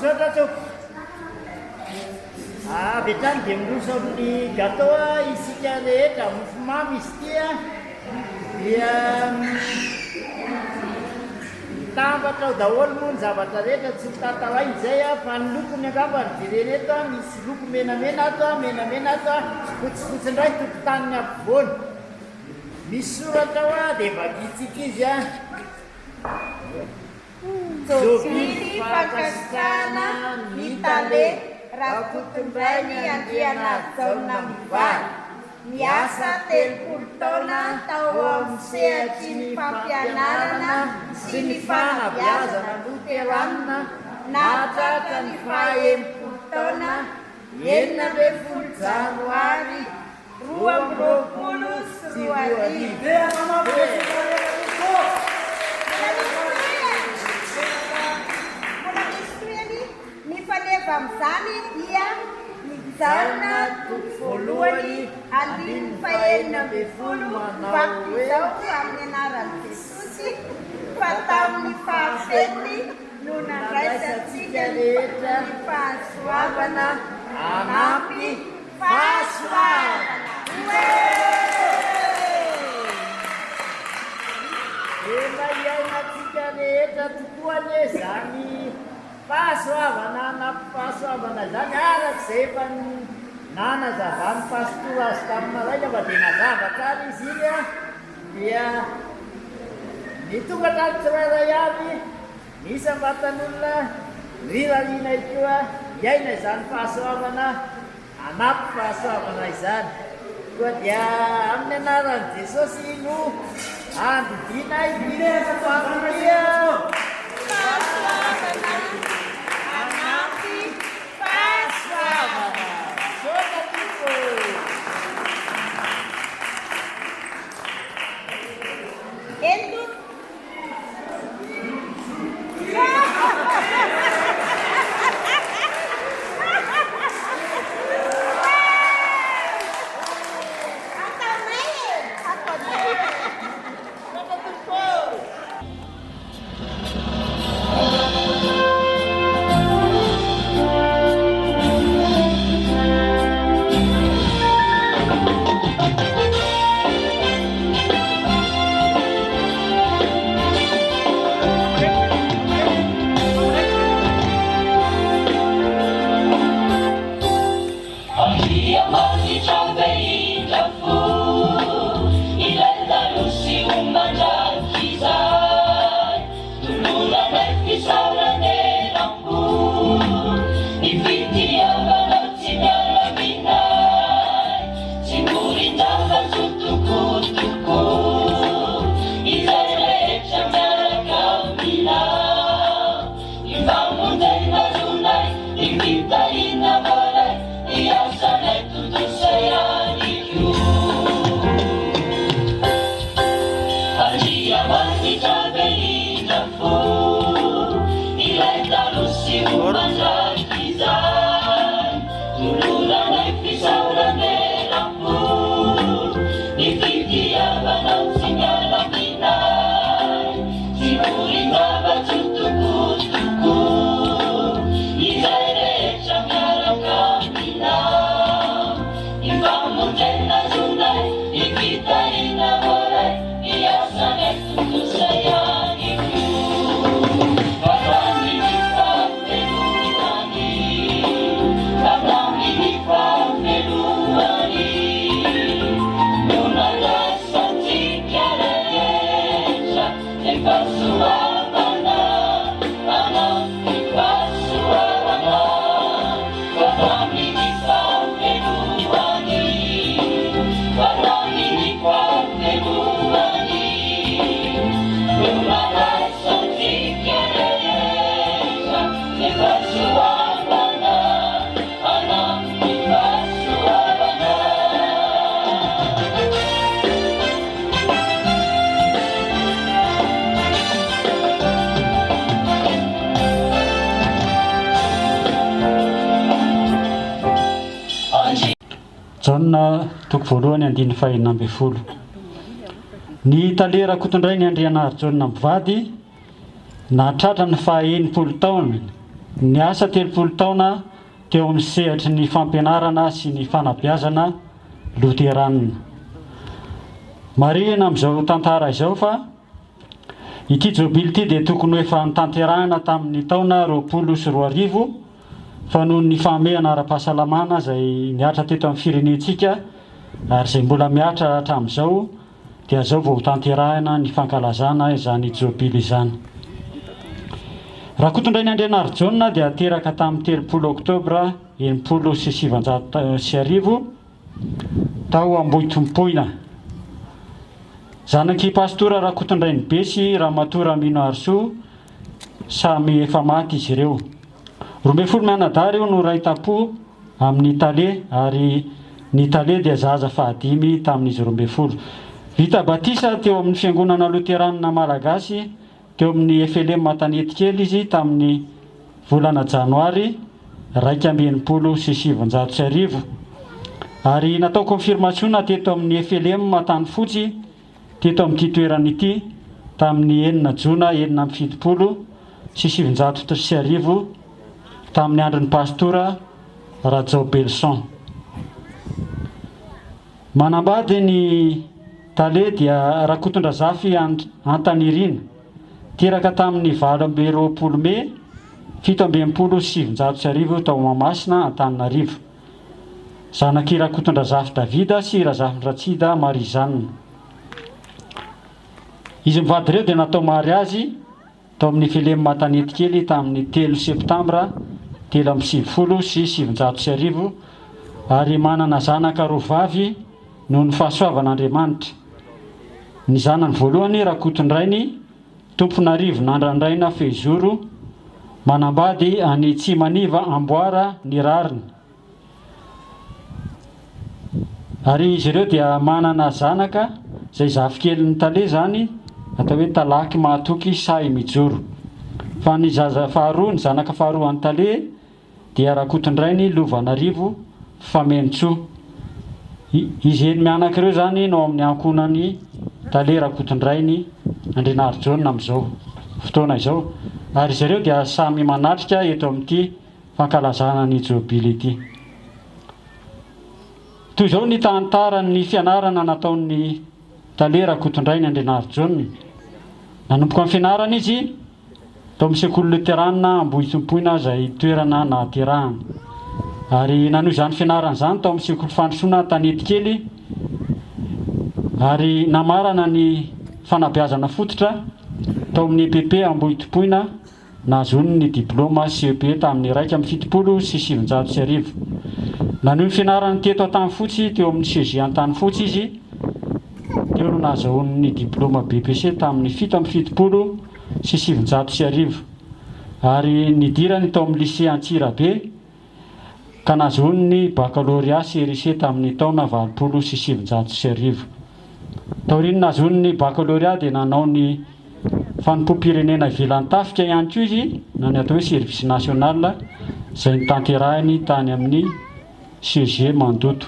Sotratsoko. Vetrany dia miroso amin'ny gâteau isika rehetra mofomamy izy ity dia mitambatra ao daholo moa ny zavatra rehetra tsy mitatalainy izay fa ny lokony angamba ny jereny eto misy loko menamena ato menamena ato fotsifotsy indray tokotaniny ampovoany misy soratra ao dia vakitsika izy Tsofily fakasitrahana mitale rakotombrainy andriana taona mivary miasa 30 taona tao amin'ny sehatry ny fampianarana sy ny fanabeazana loteranina natratra ny 70 taona 19 janoary 2024. Faneva amin'izany dia nijanona toko voalohany 2020 vaky izao amin'ny anaran'i Jesosy fa tamin'ny fahafeniny no nandraisantsika rehetra ny fahasoavana anampy fahasoavana. Efa iainantsika rehetra tokoa le zany fahasoavana anampy fahasoavana zany arak'izay efa nanazavany pastora azy tamin'ny maraina fa dia nazava tsara izy iny dia nitonga tamin'ny tsirairay avy misy ambatan'olona rirarina ikoa iaina izany fahasoavana anampy fahasoavana izany koa dia amin'ny anaran'i Jesosy no andidina idirena famia Jauna toko voalohany 5:20. Ny talera kotondrainy andriana Jauna mivady nahatratra ny 70 taona ny asa 30 taona teo amin'ny sehatra ny fampianarana sy ny fanabeazana loteranina. Marihana amin'izao tantara izao fa ity jobily ity dia tokony ho efa nitanterahana tamin'ny taona 2024 fa noho ny fahamehana ara-pahasalamana izay miatra teto amin'ny firenentsika ary izay mbola miatra hatramin'izao dia zao vao tanterahana ny fankalazana izany jobily izany. Raha kotondrainy Andrianarijaona dia teraka tamin'ny 30 oktobra 1970 tao Ambohitompoina. Zanaky pastora Rakotondrainy Besy Ramatoa Mino Arso samy efa maty izy ireo. 12 mianadahy ireo no ray tapo amin'ny tale ary ny tale dia zaza fahadimy tamin'izy 12. Vita batisa teo amin'ny fiangonana loteranina malagasy teo amin'ny FLM Matanety kely izy tamin'ny volana janoary 2017 ary natao confirmationa teto amin'ny FLM Matany Fotsy teto amin'ity toerana ity tamin'ny 9 jona 1770 tamin'ny andron'ny pastora Rajao Belson. Manambady ny tale dia Rakotondrazafy Antanirina teraka tamin'ny 20 Mey 1770 tao Mahamasina Antananarivo. Zanaky Rakotondrazafy Davida sy Razafy Ratsida Marizanina. Izy mivady ireo dia natao mariazy tao amin'ny FLM Matanety kely tamin'ny 3 septambra 1770 ary manana zanaka roa vavy noho ny fahasoavan'Andriamanitra. Ny zanany voalohany Rakotondrainy Tomponarivo Nandrandraina Fehizoro manambady any Tsimaniva Amboara ny rariny. Ary izy ireo dia manana zanaka izay zafikely ny tale zany atao hoe Talaky Mahatoky Say Mijoro. Fa ny zaza faharoa, ny zanaka faharoa any tale dia Rakotondrainy Lovanarivo Famentsoa. Izy eny mianaka ireo zany no amin'ny ankonany tale Rakotondrainy Andrianarijaona amin'izao fotoana izao. Ary izy ireo dia samy manatrika eto amin'ity fankalazana ny jobily ity. Toy izao ny tantaran'ny fianarana nataon'ny tale Rakotondrainy Andrianarijaona. Nanomboka amin'ny fianarana izy tao amin'ny sekoly loteranina Ambohitompoina izay toerana nahaterahana. Ary nanohy izany fianarana izany tao amin'ny sekoly fandrosoana Tanety kely ary namarana ny fanabeazana fototra tao amin'ny EPP Ambohitompoina nahazony ny diplôma CEP tamin'ny 1/770. Nanohy ny fianarana teto Antanfotsy teo amin'ny CG Antanfotsy izy teo no nahazahony ny diplôma BPC tamin'ny 7/770 ary nidirany tao amin'ny lycée Antsirabe ka nahazony ny baccalauréat CRC tamin'ny taona 20/770. Taoriny nahazony ny baccalauréat dia nanao ny fanompoam-pirenena ivelan'ny tafika ihany koa izy na ny atao hoe service national izay nitanterahiny tany amin'ny CG Mandoto.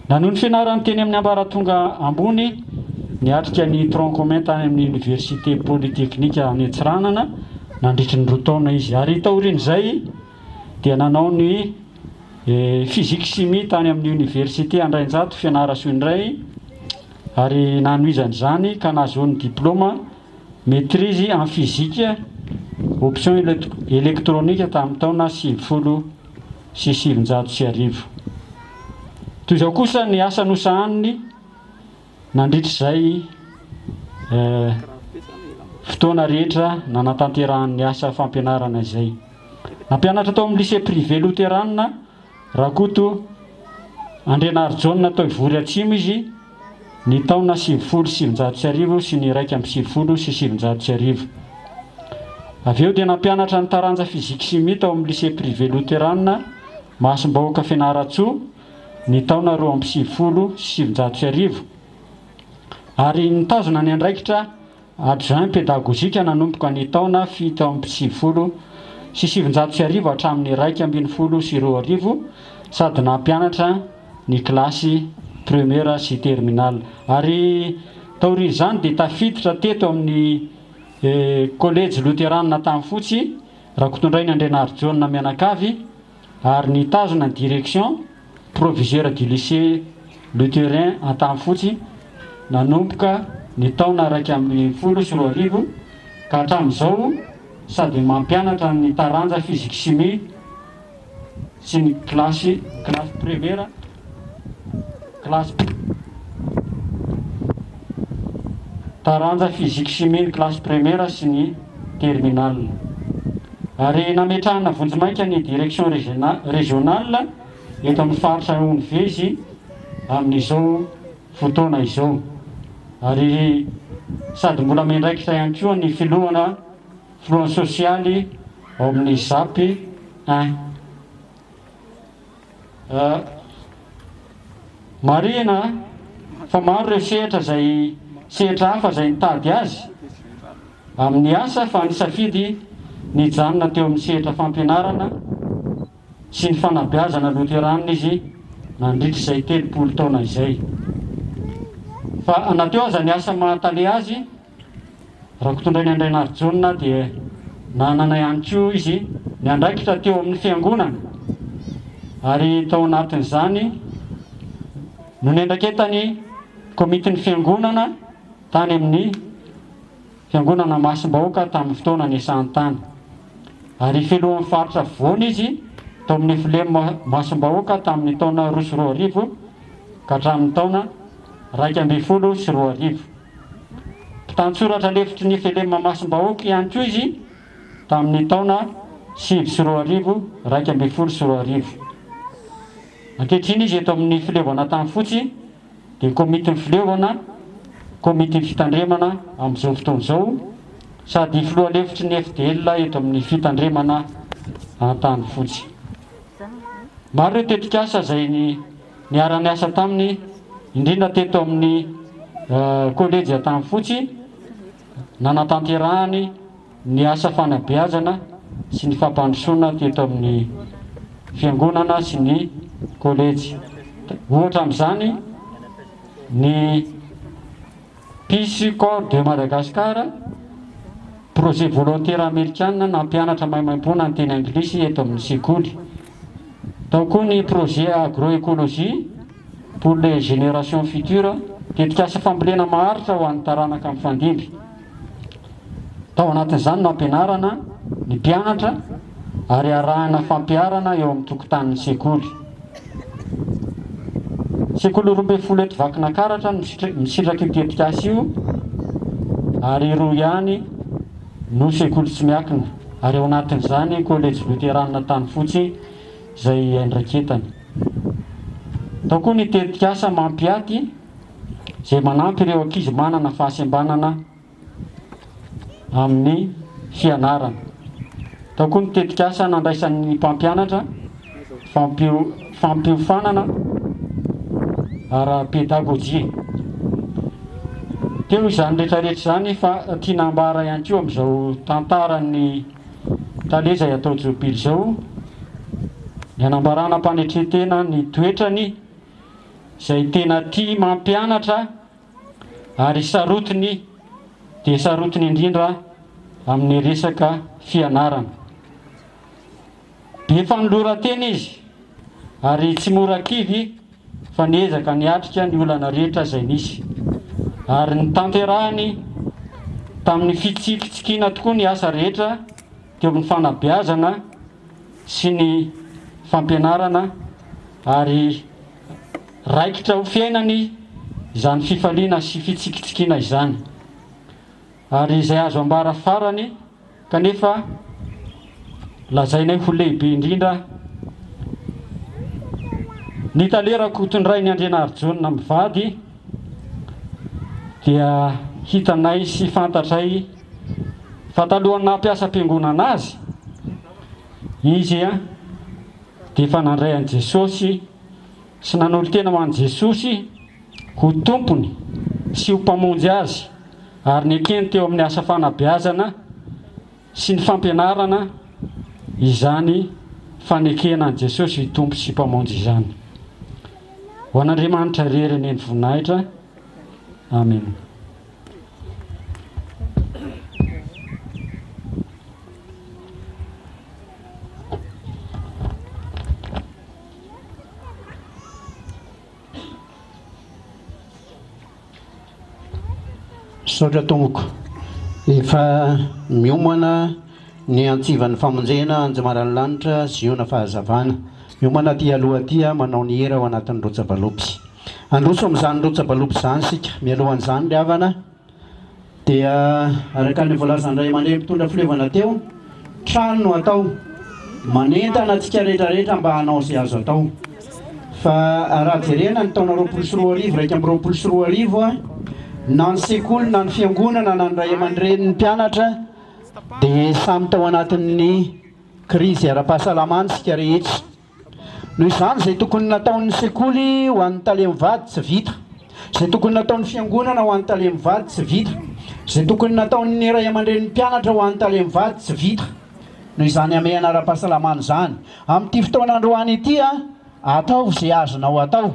Nanohy ny fianarany teny amin'ny ambaratonga ambony niatrika ny tronc commun tany amin'ny université polytechnique any Antsiranana nandritry ny 2 taona izy. Ary taorin'izay dia nanao ny physique chimie tany amin'ny université Andrainjato Fianarantsoa indray ary nanohizan'izany ka nahazony diplôma maîtrise en physique option électronique tamin'ny taona 20/770. Toy izao kosa ny asa nosahaniny nandritra izay fotoana rehetra nanatanterahany asa fampianarana izay. Nampianatra tao amin'ny lycée privé loteranina Rakoto Andrianarijaona tao Ivory Atsimo izy ny taona 20/770 sy ny 1/770. Avy eo dia nampianatra ny taranja fizika chimie tao amin'ny lycée privé loteranina Masimbahoaka Fianaratsoa ny taona 20/770 ary nitazona ny andraikitra adjoint pédagogique nanomboka ny taona 7/770 hatramin'ny 1/12 sady nampianatra ny kilasy première sy terminale. Ary taorin'izany dia tafiditra teto amin'ny collège loteranina Tamfotsy raha kotondray ny Andrianarijaona Mianakavy ary nitazona ny direction proviseur du lycée lutherin Antagnfotsy nanomboka ny taona 2012 ka hatramin'izao sady mampianatra ny taranja physique chimie sy ny classe première taranja physique chimie classe première sy ny terminale. Ary nametrahana vonjimaika ny direction régionale eto amin'ny faritra Onvezy amin'izao fotoana izao. Ary sady mbola mendraikitra ihany koa ny filohana sosialy ao amin'ny zapy 1. Marina fa maro ireo sehatra hafa izay nitady azy amin'ny asa fa nisafidy nijanona teo amin'ny sehatra fampianarana sy ny fanabeazana loteranina izy nandritra izay 30 taona izay. Fa anateo aza ny asa mahatale azy raha kotondray ny Andrianarijaona dia nanana ihany koa izy ny andraikitra teo amin'ny fiangonana ary tao anatin'izany no nendraketany komitin'ny fiangonana tany amin'ny fiangonana Masimbahoaka tamin'ny fotoana ny Santana. Ary filohan'ny faritra voany izy tao amin'ny filema Masimbahoaka tamin'ny taona 2012 ka hatramin'ny taona 2012. Mpitantsoratra lefitry ny filema Masimbahoaka ihany koa izy tamin'ny taona 2012. Ankehitriny izy eto amin'ny filevana Antagnfotsy dia komitin'ny filevana komity fitandremana amin'izao fotoana izao sady filoha lefitry ny FDL eto amin'ny fitandremana Antagnfotsy. Maro ireo tetikasa izay niara-ny asa taminy indrindra teto amin'ny kolejy Antagnfotsy nanatanterahany ny asa fanabeazana sy ny fampandrosoana teto amin'ny fiangonana sy ny kolejy. Ohatra amin'izany ny Peace Corps de Madagascar, projet volontaire américain nampianatra maimaim-pona ny teny anglisy eto amin'ny sekoly. Tao koa ny projet agroécologie pour les générations futures, tetikasa fambolena maharitra ho an'ny taranaka mifandimby. Tao anatin'izany nampianarana ny mpianatra ary arahana fampiarana eo amin'ny tokotanin'ny sekoly. Sekoly 12 eto Vakinakaratra misitraky tetikasa io ary 2 ihany no sekoly tsy miakina ary ao anatin'izany kolejy luteranina Antagnfotsy izay andraiketany. Tao koa ny tetikasa mampiaty izay manampy ireo ankizy manana fahasembanana amin'ny fianarana. Tao koa ny tetikasa nandraisan'ny mpampianatra fampiofanana ara-pédagogie. Teo izany rehetrarehetra izany fa tia nambara ihany koa amin'izao tantaran'ny tale izay atao jobily izao ny anambarana mpanetretena ny toetrany izay tena tia mampianatra ary sarotiny dia sarotiny indrindra amin'ny resaka fianarana. Be fanoloran-teny izy ary tsy mora kivy fa niezaka niatrika ny olana rehetra izay nisy ary nitanterahany tamin'ny fitsikitsikina tokoa ny asa rehetra teo amin'ny fanabeazana sy ny fampianarana ary raikitra ho fiainany izany fifaliana sy fitsikitsikina izany. Ary izay azo ambara farany kanefa lazainay ho lehibe indrindra ny talerako tondray ny Andrianarijaona mivady dia hitanay sy fantatray fa talohan'ny nampiasa am-piangonana azy izy dia efa nandray an'i Jesosy sy nanolo tena ho an'i Jesosy ho tompony sy ho mpamonjy azy ary nekeny teo amin'ny asa fanabeazana sy ny fampianarana izany fanekena an'i Jesosy ho tompo sy mpamonjy izany. Ho an'Andriamanitra rery ny voninahitra. Amen. Saotra tomboko efa miomana ny antsivan'ny famonjena anjamaran'ny lanitra ziona fahazavana miomana ty aloha tya manao ny era ao anatin'ny rojabalopy androso amin'izany rojabalopy zany sika mialohan'izany ry havana dia araka ny voalazandray aman-dreny mitondra filevana teo trano no atao manentana antsika rehetrarehetra mba hanao izay azo atao fa raha jerena ny taona 24 raika amby 24 na ny sekoly na ny fiangonana na ny ray aman-dreny ny mpianatra dia samy tao anatin'ny krizy ara-pahasalamana sika rehetra noho izany izay tokony nataon'ny sekoly ho an'ny talemivady tsy vita izay tokony nataon'ny fiangonana ho an'ny talemivady tsy vita izay tokony nataon'ny ray aman-dreny ny mpianatra ho an'ny talemivady tsy vita noho izany amehana ara-pahasalamana izany amin'ity fotoana androany ity atao izay azonao atao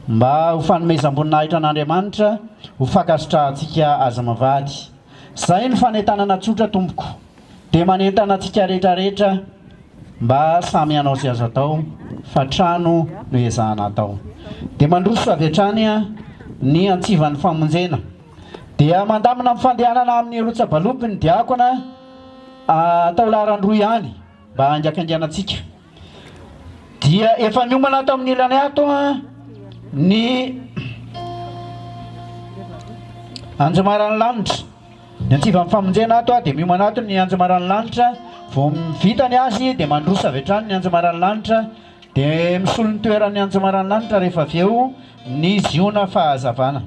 mba ho fanomezam-boninahitra an'Andriamanitra ho fakasitrahantsika aza mavady izay ny fanentanana tsotra tompoko dia manentana antsika rehetrarehetra mba samy hanao izay azo atao fa trano no ezahana atao dia mandroso avy hatrany ny antsivan'ny famonjena dia mandamina amin'ny fandehanana amin'ny rotsabalopy ny diakona atao laharandroa ihany mba hangiakangianantsika dia efa miomana ato amin'ny ilany ato ny anjamaran'ny lanitra ny antsivan'ny famonjena ato dia miomana ato ny anjamaran'ny lanitra vao vitany azy dia mandroso avy hatrany ny anjamaran'ny lanitra dia misolo ny toeran'ny anjamaran'ny lanitra rehefa avy eo ny ziona fahazavana